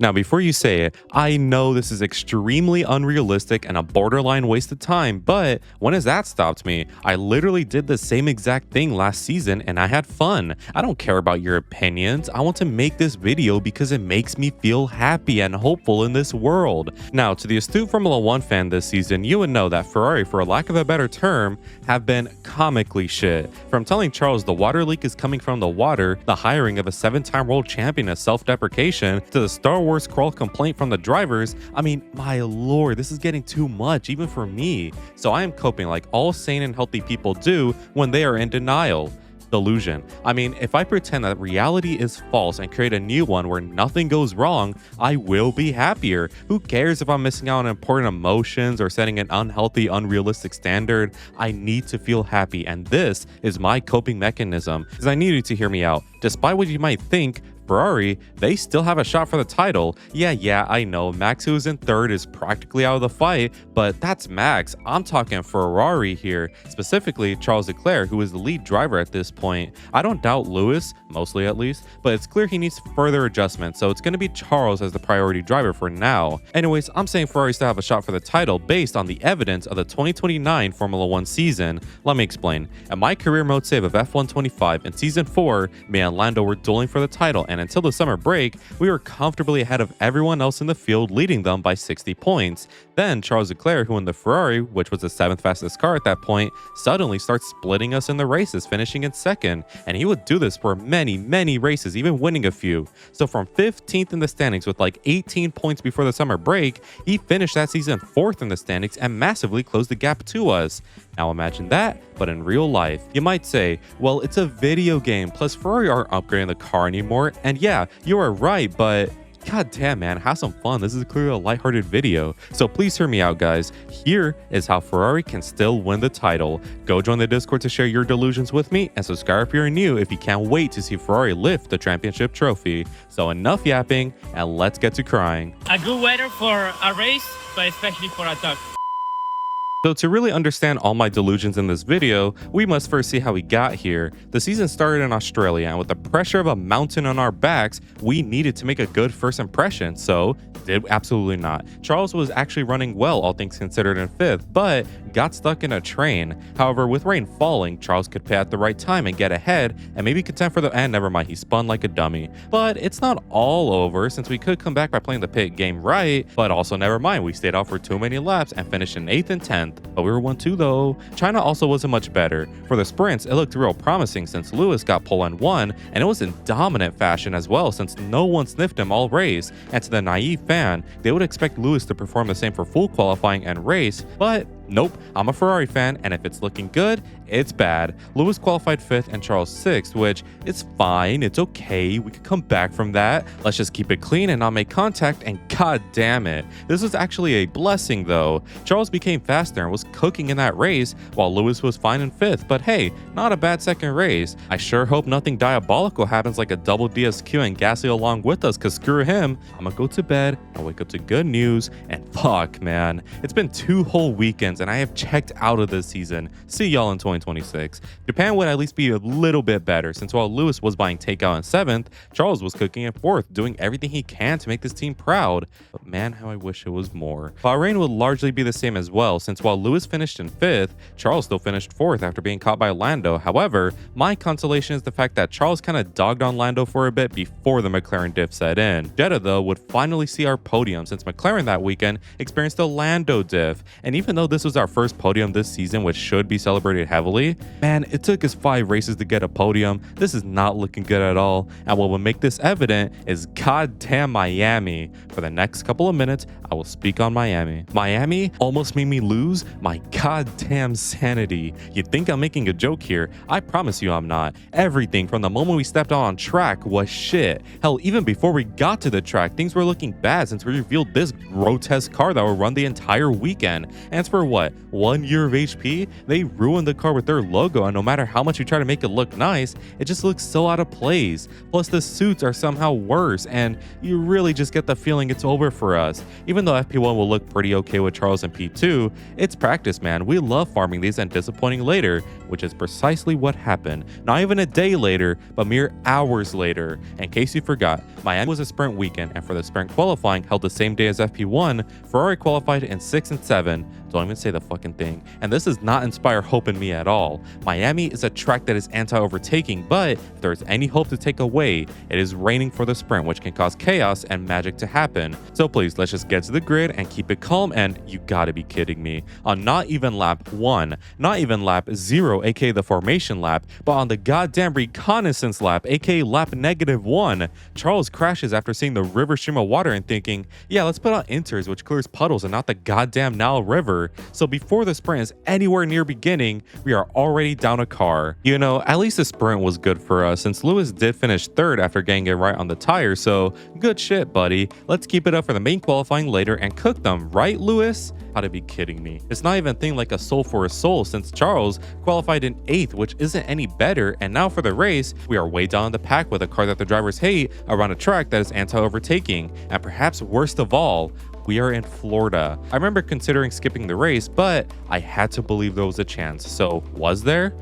Now, before you say it, I know this is extremely unrealistic and a borderline waste of time, but when has that stopped me? I literally did the same exact thing last season and I had fun. I don't care about your opinions. I want to make this video because it makes me feel happy and hopeful in this world. Now, to the astute Formula 1 fan this season, you would know that Ferrari, for lack of a better term, have been comically shit. From telling Charles the water leak is coming from the water, the hiring of a 7-time world champion as self-deprecation, to the Star Wars crawl complaint from the drivers. I mean, my lord, this is getting too much even for me. So I am coping like all sane and healthy people do when they are in denial. Delusion. I mean, if I pretend that reality is false and create a new one where nothing goes wrong, I will be happier. Who cares if I'm missing out on important emotions or setting an unhealthy, unrealistic standard? I need to feel happy, and this is my coping mechanism, because I need you to hear me out. Despite what you might think, Ferrari, they still have a shot for the title. Yeah, I know Max, who is in third, is practically out of the fight, but that's Max. I'm talking Ferrari here, specifically Charles Leclerc, who is the lead driver at this point. I don't doubt Lewis, mostly at least, but it's clear he needs further adjustment, so it's going to be Charles as the priority driver for now. Anyways, I'm saying Ferrari still have a shot for the title based on the evidence of the 2029 Formula 1 season. Let me explain. At my career mode save of F125 in season 4, me and Lando were dueling for the title, and until the summer break, we were comfortably ahead of everyone else in the field, leading them by 60 points. Then Charles Leclerc, who in the Ferrari, which was the 7th fastest car at that point, suddenly starts splitting us in the races, finishing in second, and he would do this for many races, even winning a few. So from 15th in the standings with like 18 points before the summer break, he finished that season 4th in the standings and massively closed the gap to us. Now imagine that, but in real life. You might say, well, it's a video game, plus Ferrari aren't upgrading the car anymore, and yeah, you are right, but god damn, man, have some fun. This is clearly a lighthearted video. So please hear me out, guys. Here is how Ferrari can still win the title. Go join the Discord to share your delusions with me, and subscribe if you're new if you can't wait to see Ferrari lift the championship trophy. So enough yapping, and let's get to crying. A good weather for a race, but especially for a dog. So to really understand all my delusions in this video, we must first see how we got here. The season started in Australia, and with the pressure of a mountain on our backs, we needed to make a good first impression, so did absolutely not. Charles was actually running well, all things considered, in 5th, but got stuck in a train. However, with rain falling, Charles could pit at the right time and get ahead, and maybe contend for the end. Never mind, he spun like a dummy. But it's not all over, since we could come back by playing the pit game right, but also never mind, we stayed out for too many laps and finished in 8th and 10th. But we were 1-2 though. China also wasn't much better. For the sprints, it looked real promising since Lewis got pole and won, and it was in dominant fashion as well since no one sniffed him all race. And to the naive fan, they would expect Lewis to perform the same for full qualifying and race, but nope, I'm a Ferrari fan, and if it's looking good, it's bad. Lewis qualified 5th and Charles 6th, which is fine, it's okay, we could come back from that. Let's just keep it clean and not make contact, and god damn it. This was actually a blessing though. Charles became faster and was cooking in that race, while Lewis was fine in 5th, but hey, not a bad second race. I sure hope nothing diabolical happens like a double DSQ and Gasly along with us, cause screw him. I'm gonna go to bed and wake up to good news, and fuck man, it's been 2 whole weekends and I have checked out of this season. See y'all in 2026. Japan would at least be a little bit better, since while Lewis was buying takeout in 7th, Charles was cooking in 4th, doing everything he can to make this team proud. But man, how I wish it was more. Bahrain would largely be the same as well, since while Lewis finished in 5th, Charles still finished 4th after being caught by Lando. However, my consolation is the fact that Charles kind of dogged on Lando for a bit before the McLaren diff set in. Jeddah though would finally see our podium, since McLaren that weekend experienced a Lando diff, and even though this was our first podium this season, which should be celebrated heavily, man, it took us 5 races to get a podium. This is not looking good at all, and what will make this evident is goddamn Miami. For the next couple of minutes, I will speak on Miami. Miami almost made me lose my goddamn sanity. You'd think I'm making a joke here. I promise you I'm not. Everything from the moment we stepped out on track was shit. Hell, even before we got to the track, things were looking bad since we revealed this grotesque car that will run the entire weekend. And it's for what? 1 year of HP? They ruined the car with their logo, and no matter how much you try to make it look nice, it just looks so out of place. Plus the suits are somehow worse, and you really just get the feeling it's over for us. Even though FP1 will look pretty okay with Charles in P2, it's practice, man. We love farming these and disappointing later, which is precisely what happened. Not even a day later, but mere hours later. In case you forgot, Miami was a sprint weekend, and for the sprint qualifying held the same day as FP1, Ferrari qualified in 6 and 7. Don't even say the fucking thing. And this does not inspire hope in me at all. Miami is a track that is anti-overtaking, but if there's any hope to take away, it is raining for the sprint, which can cause chaos and magic to happen. So please, let's just get to the grid and keep it calm, and you gotta be kidding me. On not even lap 1, not even lap 0, aka the formation lap, but on the goddamn reconnaissance lap, aka lap -1, Charles crashes after seeing the river stream of water and thinking, yeah, let's put on inters, which clears puddles and not the goddamn Nile River. So before the sprint is anywhere near beginning, we are already down a car. You know, at least the sprint was good for us since Lewis did finish 3rd after getting it right on the tire, so good shit, buddy. Let's keep it up for the main qualifying later and cook them, right, Lewis? Gotta be kidding me. It's not even a thing like a soul for a soul since Charles qualified in 8th, which isn't any better, and now for the race, we are way down in the pack with a car that the drivers hate around a track that is anti-overtaking, and perhaps worst of all, we are in Florida. I remember considering skipping the race, but I had to believe there was a chance. So was there?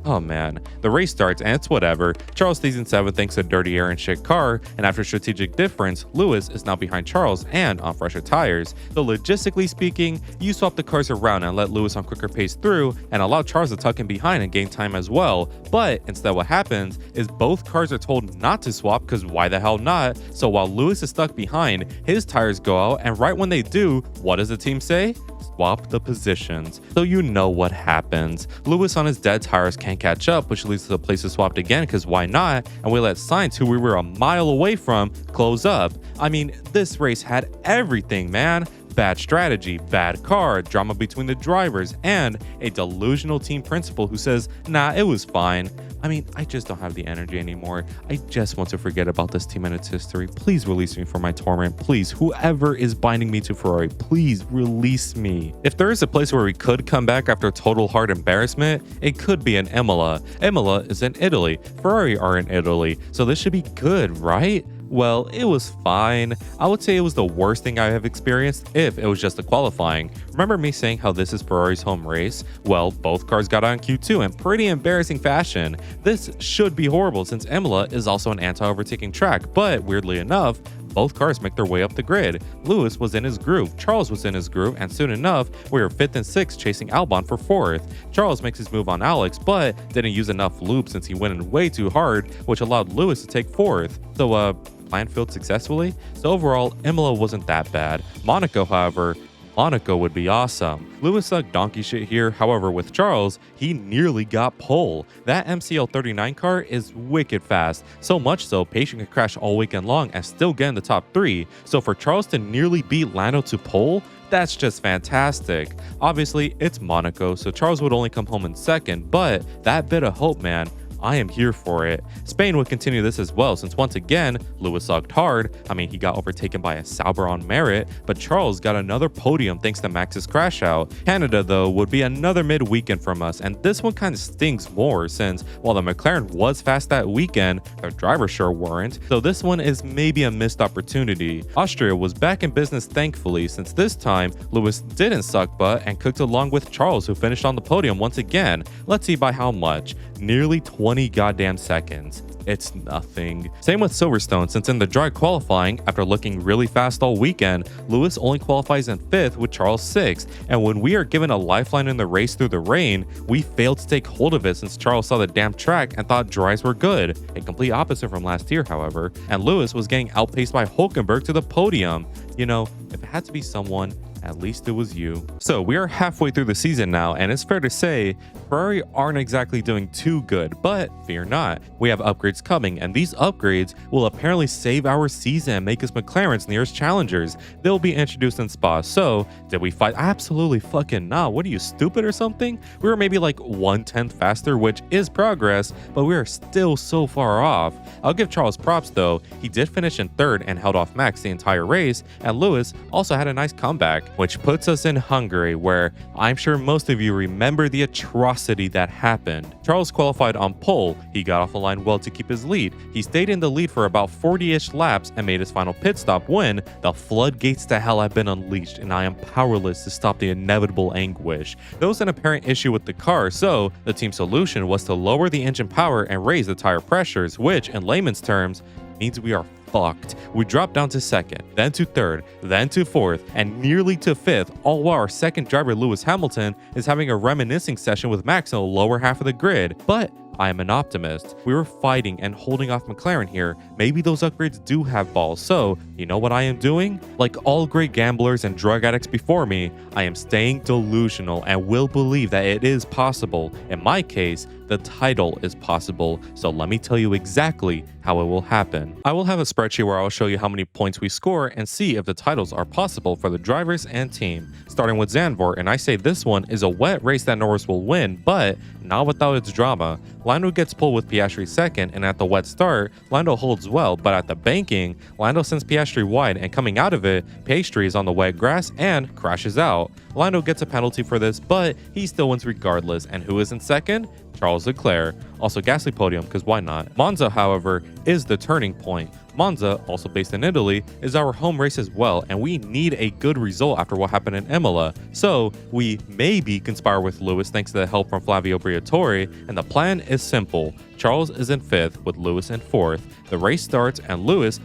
Oh man, the race starts and it's whatever. Charles stays in 7th thanks to dirty air and shit car, and after strategic difference, Lewis is now behind Charles and on fresher tires. So logistically speaking, you swap the cars around and let Lewis on quicker pace through and allow Charles to tuck in behind and gain time as well. But instead what happens is both cars are told not to swap because why the hell not? So while Lewis is stuck behind, his tires go out, and right when they do, what does the team say? Swap the positions. So you know what happens. Lewis on his dead tires can't catch up, which leads to the places swapped again because why not? And we let Sainz, who we were a mile away from, close up. I mean, this race had everything, man. Bad strategy, bad car, drama between the drivers, and a delusional team principal who says, nah, it was fine. I mean, I just don't have the energy anymore. I just want to forget about this team and its history. Please release me from my torment. Please, whoever is binding me to Ferrari, please release me. If there is a place where we could come back after total hard embarrassment, it could be in Imola. Imola is in Italy. Ferrari are in Italy. So this should be good, right? Well, it was fine. I would say it was the worst thing I have experienced if it was just the qualifying. Remember me saying how this is Ferrari's home race? Well, both cars got on Q2 in pretty embarrassing fashion. This should be horrible since Imola is also an anti-overtaking track, but weirdly enough, both cars make their way up the grid. Lewis was in his groove, Charles was in his groove, and soon enough, we were 5th and 6th chasing Albon for 4th. Charles makes his move on Alex, but didn't use enough lube since he went in way too hard, which allowed Lewis to take 4th. So, plan failed successfully. So overall, Imola wasn't that bad. Monaco, however, Monaco would be awesome. Lewis sucked donkey shit here, however with Charles, he nearly got pole. That MCL 39 car is wicked fast, so much so Patient could crash all weekend long and still get in the top 3. So for Charles to nearly beat Lando to pole, that's just fantastic. Obviously, it's Monaco, so Charles would only come home in 2nd, but that bit of hope, man, I am here for it. Spain would continue this as well since once again, Lewis sucked hard. I mean, he got overtaken by a Sauber on merit, but Charles got another podium thanks to Max's crash out. Canada though would be another mid-weekend from us, and this one kind of stings more since while the McLaren was fast that weekend, their drivers sure weren't. So this one is maybe a missed opportunity. Austria was back in business thankfully since this time Lewis didn't suck butt and cooked along with Charles who finished on the podium once again. Let's see by how much. Nearly 20 goddamn seconds. It's nothing. Same with Silverstone, since in the dry qualifying, after looking really fast all weekend, Lewis only qualifies in 5th with Charles 6th, and when we are given a lifeline in the race through the rain, we failed to take hold of it since Charles saw the damn track and thought dries were good. A complete opposite from last year, however, and Lewis was getting outpaced by Hülkenberg to the podium. You know, if it had to be someone, at least it was you. So we are halfway through the season now, and it's fair to say Ferrari aren't exactly doing too good, but fear not, we have upgrades coming, and these upgrades will apparently save our season and make us McLaren's nearest challengers. They'll be introduced in Spa. So did we fight? Absolutely fucking not. What are you, stupid or something? We were maybe like 1/10 faster, which is progress, but we are still so far off. I'll give Charles props though. He did finish in 3rd and held off Max the entire race, and Lewis also had a nice comeback. which puts us in Hungary, where I'm sure most of you remember the atrocity that happened. Charles qualified on pole. He got off the line well to keep his lead. He stayed in the lead for about 40-ish laps and made his final pit stop when the floodgates to hell have been unleashed and I am powerless to stop the inevitable anguish. There was an apparent issue with the car, so the team's solution was to lower the engine power and raise the tire pressures, which in layman's terms means we are fucked. We dropped down to second, then to third, then to fourth, and nearly to fifth, all while our second driver Lewis Hamilton is having a reminiscing session with Max in the lower half of the grid. But I am an optimist. We were fighting and holding off McLaren here. Maybe those upgrades do have balls. So, you know what I am doing? Like all great gamblers and drug addicts before me, I am staying delusional and will believe that it is possible. In my case, the title is possible. So let me tell you exactly how it will happen. I will have a spreadsheet where I will show you how many points we score and see if the titles are possible for the drivers and team. Starting with Zandvoort, and I say this one is a wet race that Norris will win, but not without its drama. Lando gets pulled with Piastri second, and at the wet start, Lando holds well, but at the banking, Lando sends Piastri wide, and coming out of it, Piastri is on the wet grass and crashes out. Lando gets a penalty for this, but he still wins regardless, and who is in second? Charles Leclerc. Also Gasly podium, because why not? Monza, however, is the turning point. Monza, also based in Italy, is our home race as well, and we need a good result after what happened in Imola. So we maybe conspire with Lewis thanks to the help from Flavio Briatore, and the plan is simple. Charles is in fifth with Lewis in fourth. The race starts and Lewis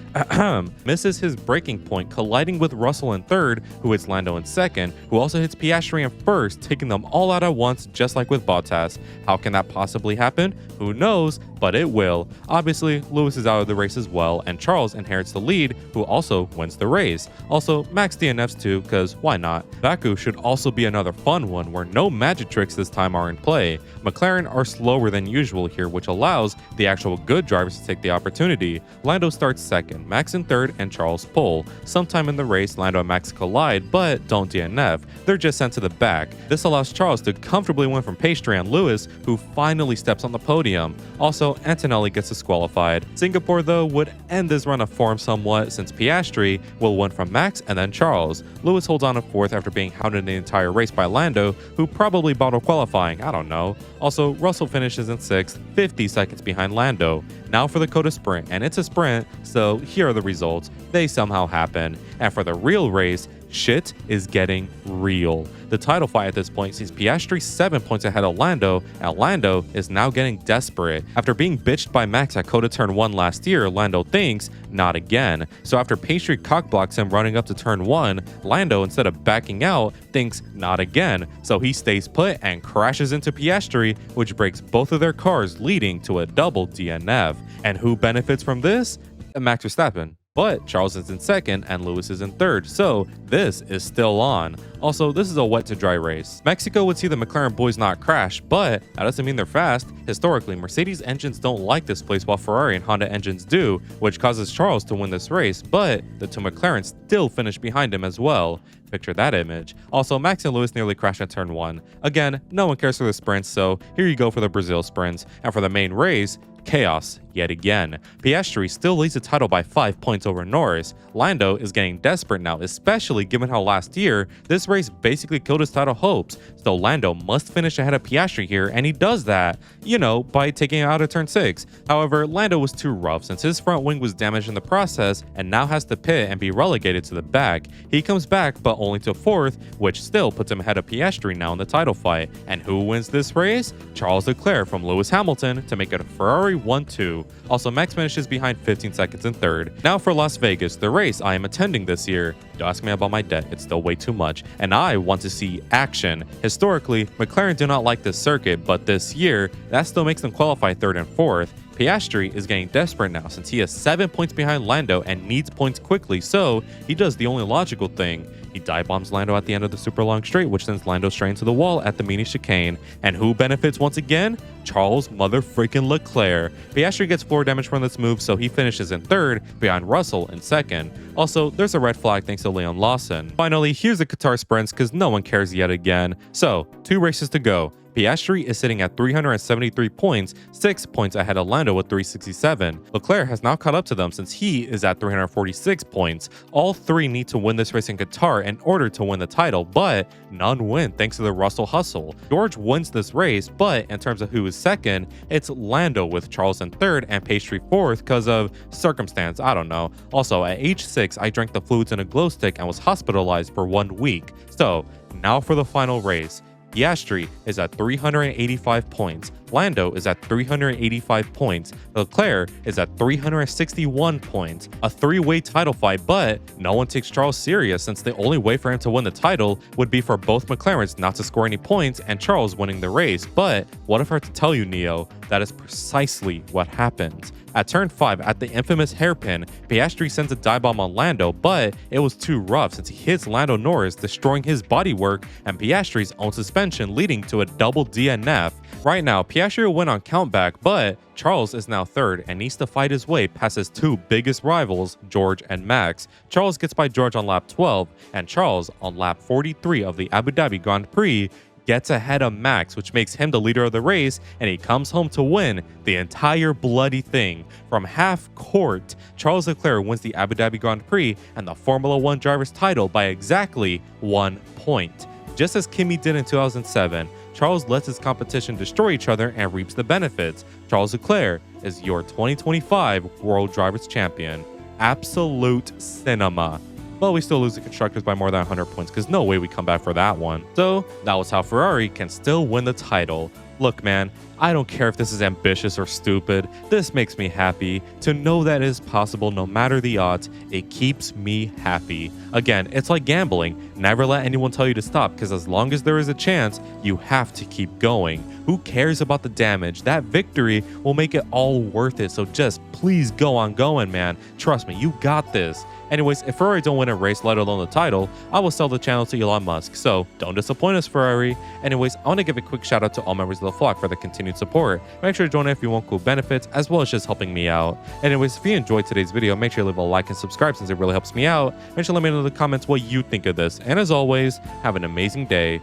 misses his braking point, colliding with Russell in third, who hits Lando in second, who also hits Piastri in first, taking them all out at once, just like with Bottas. How can that possibly happen? Who knows, but it will. Obviously, Lewis is out of the race as well, and Charles inherits the lead, who also wins the race. Also, Max DNFs too, because why not? Baku should also be another fun one where no magic tricks this time are in play. McLaren are slower than usual here, which allows the actual good drivers to take the opportunity. Lando starts second, Max in third, and Charles pole. Sometime in the race, Lando and Max collide, but don't DNF. They're just sent to the back. This allows Charles to comfortably win from Piastri and Lewis, who finally steps on the podium. Also, Antonelli gets disqualified. Singapore, though, would end this run of form somewhat, since Piastri will win from Max and then Charles. Lewis holds on to fourth after being hounded the entire race by Lando, who probably bottled qualifying, I don't know. Also, Russell finishes in sixth, 50 seconds behind Lando. Now for the COTA sprint, and it's a sprint, so here are the results. They somehow happen. And for the real race, shit is getting real. The title fight at this point sees Piastri 7 points ahead of Lando, and Lando is now getting desperate. After being bitched by Max at COTA turn 1 last year, Lando thinks, not again. So after Piastri cockblocks him running up to turn 1, Lando, instead of backing out, thinks, not again. So he stays put and crashes into Piastri, which breaks both of their cars, leading to a double DNF. And who benefits from this? Max Verstappen. But Charles is in second and Lewis is in third, so this is still on. Also, this is a wet to dry race. Mexico would see the McLaren boys not crash, but that doesn't mean they're fast. Historically, Mercedes engines don't like this place while Ferrari and Honda engines do, which causes Charles to win this race, but the two McLarens still finish behind him as well. Picture that image. Also, Max and Lewis nearly crashed at turn 1. Again, no one cares for the sprints, so here you go for the Brazil sprints. And for the main race, chaos yet again. Piastri still leads the title by 5 points over Norris. Lando is getting desperate now, especially given how last year this race basically killed his title hopes. So Lando must finish ahead of Piastri here, and he does that, you know, by taking it out of turn 6. However, Lando was too rough since his front wing was damaged in the process and now has to pit and be relegated to the back. He comes back, but only to 4th, which still puts him ahead of Piastri now in the title fight. And who wins this race? Charles Leclerc from Lewis Hamilton to make it a Ferrari 1-2. Also, Max finishes behind 15 seconds in third. Now for Las Vegas, the race I am attending this year. Don't ask me about my debt, it's still way too much, and I want to see action. Historically, McLaren do not like this circuit, but this year, that still makes them qualify 3rd and 4th. Piastri is getting desperate now since he is 7 points behind Lando and needs points quickly, so he does the only logical thing. He dive bombs Lando at the end of the super long straight, which sends Lando straight into the wall at the mini chicane. And who benefits once again? Charles motherfreaking Leclerc. Piastri gets floor damage from this move, so he finishes in 3rd, behind Russell in 2nd. Also, there's a red flag thanks to Leon Lawson. Finally, here's the Qatar sprints because no one cares yet again. So, 2 races to go. Piastri is sitting at 373 points, 6 points ahead of Lando with 367. Leclerc has now caught up to them since he is at 346 points. All three need to win this race in Qatar in order to win the title, but none win thanks to the Russell hustle. George wins this race, but in terms of who is second, it's Lando with Charles in third and Piastri fourth because of circumstance, I don't know. Also, at age 6, I drank the fluids in a glow stick and was hospitalized for 1 week. So, now for the final race. Piastri is at 385 points, Lando is at 385 points, Leclerc is at 361 points. A three-way title fight, but no one takes Charles serious since the only way for him to win the title would be for both McLarens not to score any points and Charles winning the race. But what if I were to tell you, Neo, that is precisely what happens. At turn 5, at the infamous hairpin, Piastri sends a dive bomb on Lando, but it was too rough since he hits Lando Norris, destroying his bodywork and Piastri's own suspension, leading to a double DNF. Right now, Piastri will win on countback, but Charles is now third and needs to fight his way past his two biggest rivals, George and Max. Charles gets by George on lap 12, and Charles on lap 43 of the Abu Dhabi Grand Prix gets ahead of Max, which makes him the leader of the race, and he comes home to win the entire bloody thing. From half court, Charles Leclerc wins the Abu Dhabi Grand Prix and the Formula 1 driver's title by exactly 1 point. Just as Kimi did in 2007, Charles lets his competition destroy each other and reaps the benefits. Charles Leclerc is your 2025 World Drivers' Champion. Absolute cinema. But we still lose the constructors by more than 100 points because no way we come back for that one. So that was how Ferrari can still win the title. Look, man, I don't care if this is ambitious or stupid. This makes me happy. To know that it is possible no matter the odds, it keeps me happy. Again, it's like gambling. Never let anyone tell you to stop because as long as there is a chance, you have to keep going. Who cares about the damage? That victory will make it all worth it. So just please go on going, man. Trust me, you got this. Anyways, if Ferrari don't win a race, let alone the title, I will sell the channel to Elon Musk, so don't disappoint us, Ferrari. Anyways, I want to give a quick shout out to all members of the flock for the continued support. Make sure to join if you want cool benefits, as well as just helping me out. Anyways, if you enjoyed today's video, make sure to leave a like and subscribe since it really helps me out. Make sure to let me know in the comments what you think of this. And as always, have an amazing day.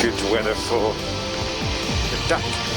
Good weather for the duck.